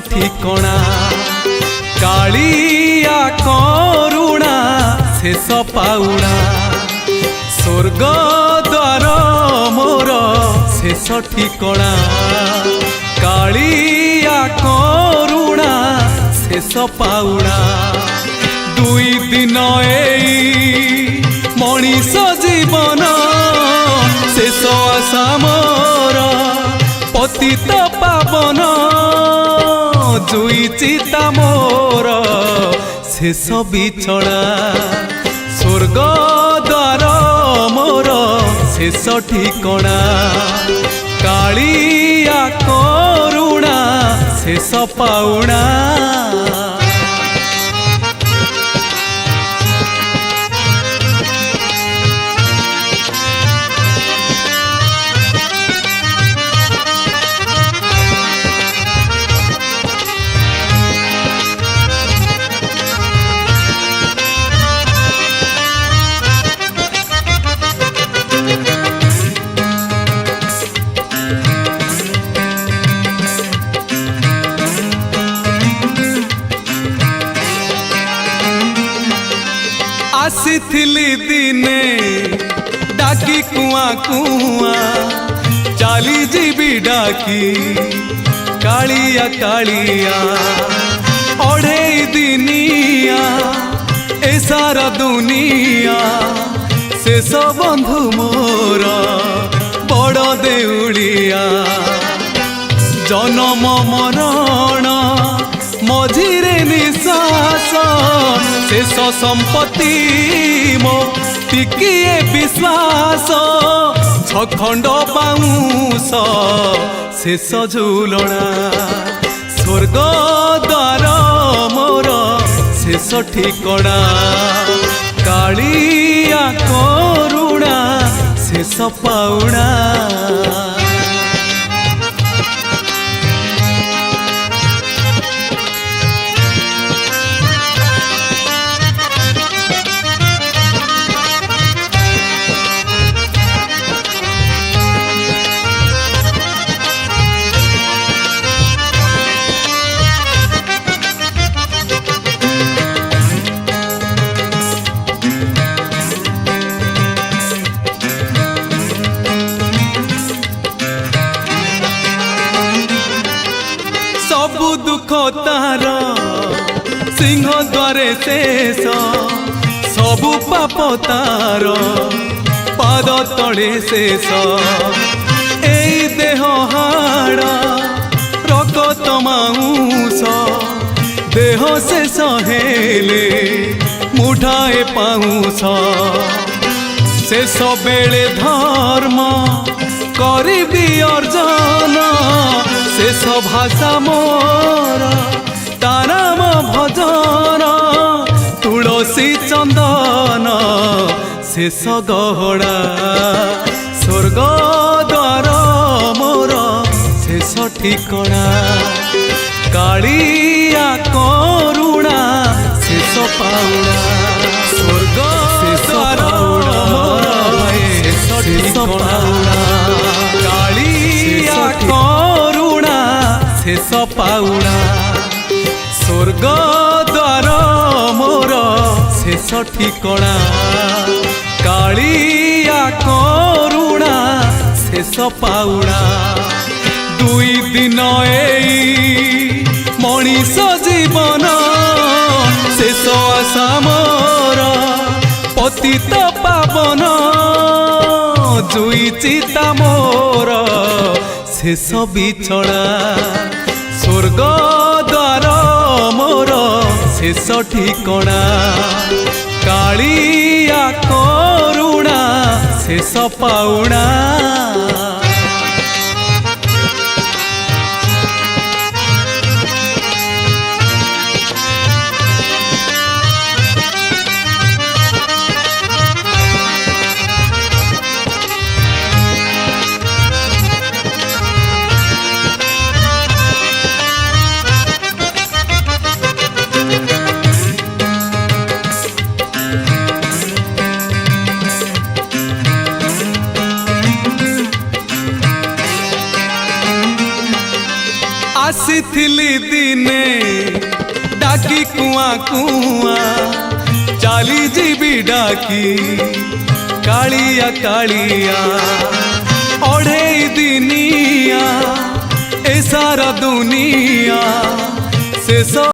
ठिकणा कालिया करुणा शेष पाउणा स्वर्ग द्वार मोर शेष ठिकणा कालिया करुणा शेष पाउणा दुई दिन एई मनीष जीवन शेष आशा मोर पतित पावन जुई चिता मोर शेष बिछड़ा स्वर्ग द्वार मोर शेष ठिकणा कालिया करुणा शेष पाउणा आसीथिली दिने डाकी कुआ कुआ चाली जीवी डाकी कालिया कालिया ओढ़े दिनिया ए सारा दुनिया शेष बंधु मोर बड़ देउलिया जन्म मरण मझिरे निश्वास शेष संपत्ति मो टिकिए विश्वास छखंड पाऊस शेष झुलणा स्वर्ग द्वार मोर शेष ठिकणा कालिया करुणा शेष पाउणा सबु दुख तार सिंह द्वारे शेष सबु पाप तार पाद तले शेष एई देह हाड़ रकत माउस देह शेष हेले मुठाए पाउस शेष बेले धर्म करिबी अर्जन शेष भाषा मोर ताराम भजन तुलसी चंदन शेष गहड़ा स्वर्ग द्वार मोर शेष ठिकणा कालिया करुणा शेष पाउणा स्वर्ग द्वार मोर शेष ठिकणा कालिया करुणा शेष पाउणा स्वर्ग द्वार मोर शेष ठिकणा कालिया करुणा शेष पाउणा दुई दिन एई मनीष जीवन शेष आशा मोर पतित पावन जुई चिता मोर शेष बिछड़ा स्वर्ग द्वार मोर शेष ठिकणा कालिया करुणा शेष पाउणा आसीथिली दिने डाकी कुआ कुआ चाली जीवी डाकी कालिया कालिया ओढ़े दिनिया ए सारा दुनिया से